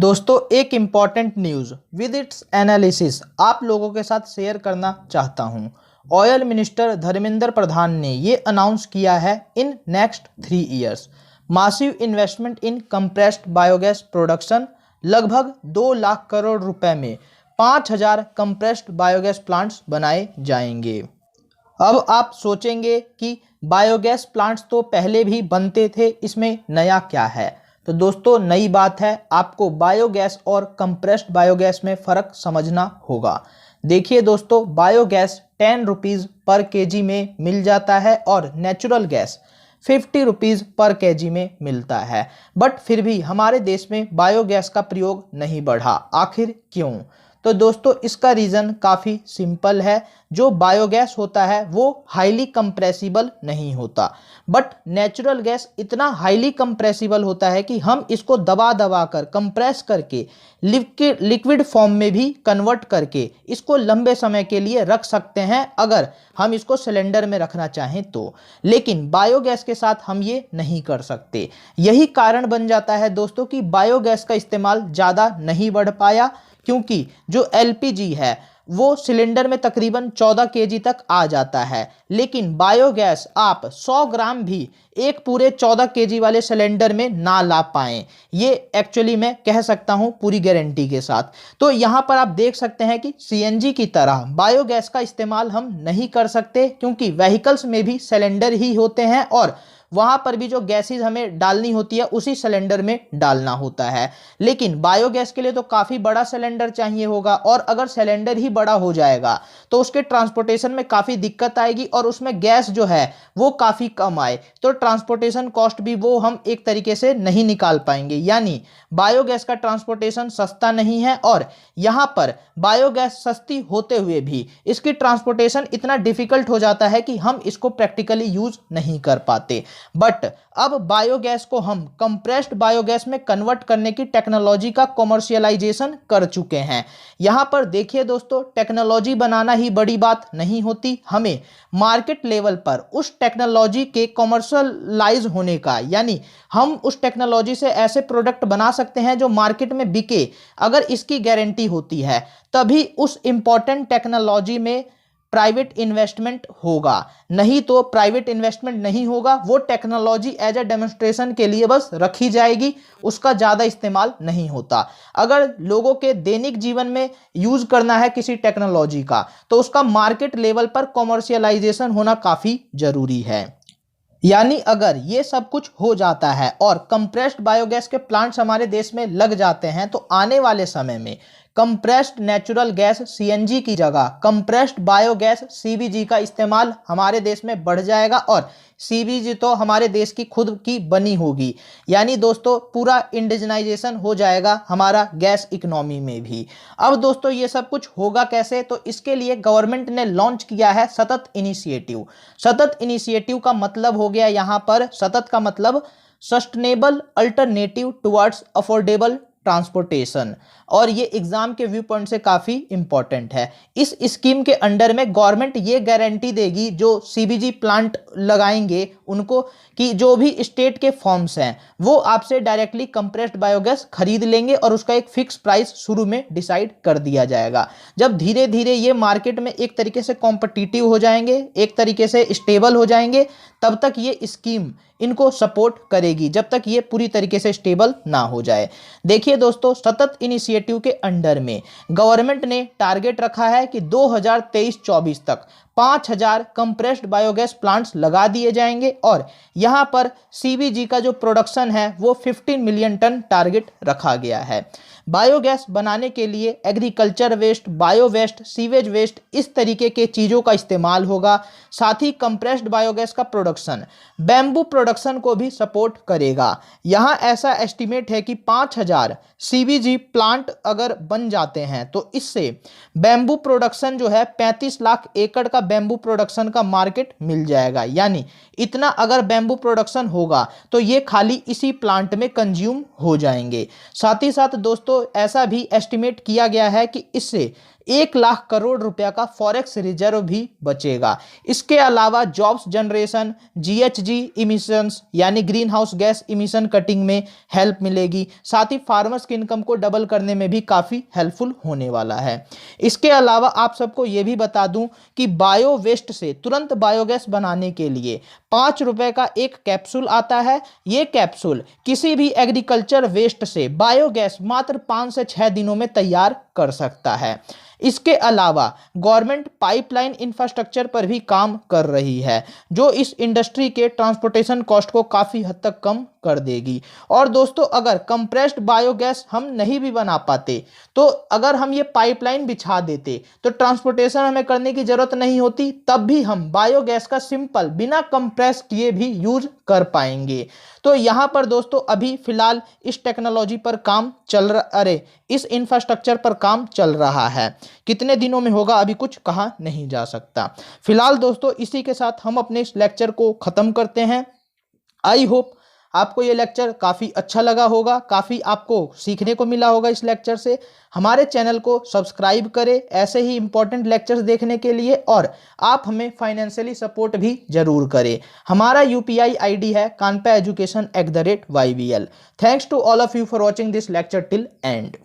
दोस्तों एक important news with its analysis आप लोगों के साथ शेयर करना चाहता हूं। ऑयल मिनिस्टर धर्मेंद्र प्रधान ने ये अनाउंस किया है in next 3 years massive investment in compressed biogas production. लगभग 2 लाख करोड़ रुपए में 5000 कंप्रेस्ड बायोगैस प्लांट्स बनाए जाएंगे। अब आप सोचेंगे कि बायोगैस प्लांट्स तो पहले भी बनते थे, इसमें नया क्या है? तो दोस्तों नई बात है, आपको बायोगैस और कंप्रेस्ड बायोगैस में फ़र्क समझना होगा। देखिए दोस्तों, बायोगैस 10 रुपीज़ पर केजी में मिल जाता है और नेचुरल गैस 50 रुपीज़ पर केजी में मिलता है। बट फिर भी हमारे देश में बायोगैस का प्रयोग नहीं बढ़ा, आखिर क्यों? तो दोस्तों इसका रीज़न काफ़ी सिंपल है। जो बायोगैस होता है वो हाईली कंप्रेसिबल नहीं होता, बट नेचुरल गैस इतना हाईली कंप्रेसिबल होता है कि हम इसको दबा दबा कर कंप्रेस करके लिक्विड फॉर्म में भी कन्वर्ट करके इसको लंबे समय के लिए रख सकते हैं, अगर हम इसको सिलेंडर में रखना चाहें तो। लेकिन बायोगैस के साथ हम ये नहीं कर सकते। यही कारण बन जाता है दोस्तों कि बायोगैस का इस्तेमाल ज़्यादा नहीं बढ़ पाया, क्योंकि जो एलपीजी है वो सिलेंडर में तकरीबन 14 केजी तक आ जाता है, लेकिन बायोगैस आप 100 ग्राम भी एक पूरे 14 केजी वाले सिलेंडर में ना ला पाएँ, ये एक्चुअली मैं कह सकता हूँ पूरी गारंटी के साथ। तो यहाँ पर आप देख सकते हैं कि सीएनजी की तरह बायोगैस का इस्तेमाल हम नहीं कर सकते, क्योंकि व्हीकल्स में भी सिलेंडर ही होते हैं और वहाँ पर भी जो गैसेज हमें डालनी होती है उसी सिलेंडर में डालना होता है। लेकिन बायोगैस के लिए तो काफ़ी बड़ा सिलेंडर चाहिए होगा, और अगर सिलेंडर ही बड़ा हो जाएगा तो उसके ट्रांसपोर्टेशन में काफ़ी दिक्कत आएगी और उसमें गैस जो है वो काफ़ी कम आए, तो ट्रांसपोर्टेशन कॉस्ट भी वो हम एक तरीके से नहीं निकाल पाएंगे। यानी बायोगैस का ट्रांसपोर्टेशन सस्ता नहीं है, और यहाँ पर बायोगैस सस्ती होते हुए भी इसकी ट्रांसपोर्टेशन इतना डिफिकल्ट हो जाता है कि हम इसको प्रैक्टिकली यूज नहीं कर पाते। बट अब बायोगैस को हम कंप्रेस्ड बायोगैस में कन्वर्ट करने की टेक्नोलॉजी का कॉमर्शियलाइजेशन कर चुके हैं। यहां पर देखिए दोस्तों, टेक्नोलॉजी बनाना ही बड़ी बात नहीं होती, हमें मार्केट लेवल पर उस टेक्नोलॉजी के कॉमर्शियलाइज होने का, यानी हम उस टेक्नोलॉजी से ऐसे प्रोडक्ट बना सकते हैं जो मार्केट में बिके। अगर इसकी गारंटी होती है तभी उस इंपॉर्टेंट टेक्नोलॉजी में प्राइवेट इन्वेस्टमेंट होगा, नहीं तो प्राइवेट इन्वेस्टमेंट नहीं होगा। वो टेक्नोलॉजी एज ए डेमोन्स्ट्रेशन के लिए बस रखी जाएगी, उसका ज़्यादा इस्तेमाल नहीं होता। अगर लोगों के दैनिक जीवन में यूज़ करना है किसी टेक्नोलॉजी का, तो उसका मार्केट लेवल पर कॉमर्शियलाइजेशन होना काफ़ी ज़रूरी है। यानी अगर ये सब कुछ हो जाता है और कंप्रेस्ड बायोगैस के प्लांट्स हमारे देश में लग जाते हैं, तो आने वाले समय में कंप्रेस्ड नेचुरल गैस सीएनजी की जगह कंप्रेस्ड बायोगैस सीबीजी का इस्तेमाल हमारे देश में बढ़ जाएगा, और सीबीजी तो हमारे देश की खुद की बनी होगी। यानी दोस्तों पूरा इंडिजनाइजेशन हो जाएगा हमारा गैस इकोनॉमी में भी। अब दोस्तों ये सब कुछ होगा कैसे? तो इसके लिए गवर्नमेंट ने लॉन्च किया है सतत इनिशिएटिव। सतत इनिशिएटिव का मतलब हो गया, यहाँ पर सतत का मतलब sustainable alternative towards affordable transportation, और ये एग्जाम के व्यू पॉइंट से काफ़ी इंपॉर्टेंट है। इस स्कीम के अंडर में गवर्नमेंट ये गारंटी देगी जो सीबीजी प्लांट लगाएंगे उनको, कि जो भी स्टेट के फॉर्म्स हैं वो आपसे डायरेक्टली कंप्रेस्ड बायोगैस खरीद लेंगे और उसका एक फिक्स प्राइस शुरू में डिसाइड कर दिया जाएगा। जब धीरे धीरे ये मार्केट में एक तरीके से कॉम्पिटिटिव हो जाएंगे, एक तरीके से स्टेबल हो जाएंगे, तब तक ये स्कीम इनको सपोर्ट करेगी, जब तक ये पूरी तरीके से स्टेबल ना हो जाए। देखिए दोस्तों, सतत इनिशिएटिव के अंडर में गवर्नमेंट ने टारगेट रखा है कि 2023-24 तक 5000 कंप्रेस्ड बायोगैस प्लांट्स लगा दिए जाएंगे, और यहाँ पर सीबीजी का जो प्रोडक्शन है वो 15 मिलियन टन टारगेट रखा गया है। बायोगैस बनाने के लिए agriculture waste, bio waste, sewage waste, इस तरीके के चीज़ों का इस्तेमाल होगा। साथ ही कंप्रेस्ड बायोगैस का प्रोडक्शन बैम्बू प्रोडक्शन को भी सपोर्ट करेगा। यहाँ ऐसा एस्टिमेट है कि 5000 सीबीजी प्लांट अगर बन जाते हैं तो इससे बैम्बू प्रोडक्शन जो है 35 लाख एकड़ का बैम्बू प्रोडक्शन का मार्केट मिल जाएगा। यानी इतना अगर बैम्बू प्रोडक्शन होगा तो ये खाली इसी प्लांट में कंज्यूम हो जाएंगे। साथ ही साथ दोस्तों ऐसा भी एस्टिमेट किया गया है कि इससे 1 लाख करोड़ रुपया का फॉरेक्स रिजर्व भी बचेगा। इसके अलावा जॉब्स जनरेशन, जीएचजी इमिशंस यानी green house gas emission cutting में हेल्प मिलेगी। साथ ही फार्मर्स की इनकम को डबल करने में भी काफ़ी हेल्पफुल होने वाला है। इसके अलावा आप सबको ये भी बता दूं कि बायो वेस्ट से तुरंत बायोगैस बनाने के लिए 5 रुपए का एक कैप्सूल आता है। ये कैप्सूल किसी भी एग्रीकल्चर वेस्ट से बायोगैस मात्र 5 से 6 दिनों में तैयार कर सकता है। इसके अलावा गवर्नमेंट पाइपलाइन इंफ्रास्ट्रक्चर पर भी काम कर रही है, जो इस इंडस्ट्री के ट्रांसपोर्टेशन कॉस्ट को काफ़ी हद तक कम कर देगी। और दोस्तों, अगर कंप्रेस्ड बायोगैस हम नहीं भी बना पाते तो अगर हम ये पाइपलाइन बिछा देते तो ट्रांसपोर्टेशन हमें करने की जरूरत नहीं होती, तब भी हम बायोगैस का सिंपल बिना कंप्रेस किए भी यूज कर पाएंगे। तो यहाँ पर दोस्तों अभी फिलहाल इस टेक्नोलॉजी पर काम चल रहा, इस इंफ्रास्ट्रक्चर पर काम चल रहा है। कितने दिनों में होगा अभी कुछ कहा नहीं जा सकता। फिलहाल दोस्तों इसी के साथ हम अपने इस लेक्चर को खत्म करते हैं। आई होप आपको ये लेक्चर काफ़ी अच्छा लगा होगा, काफ़ी आपको सीखने को मिला होगा इस लेक्चर से। हमारे चैनल को सब्सक्राइब करें ऐसे ही इंपॉर्टेंट लेक्चर्स देखने के लिए, और आप हमें फाइनेंशियली सपोर्ट भी जरूर करें। हमारा UPI ID है kanpaeducation@ybl। Thanks to all of you for watching this lecture till and.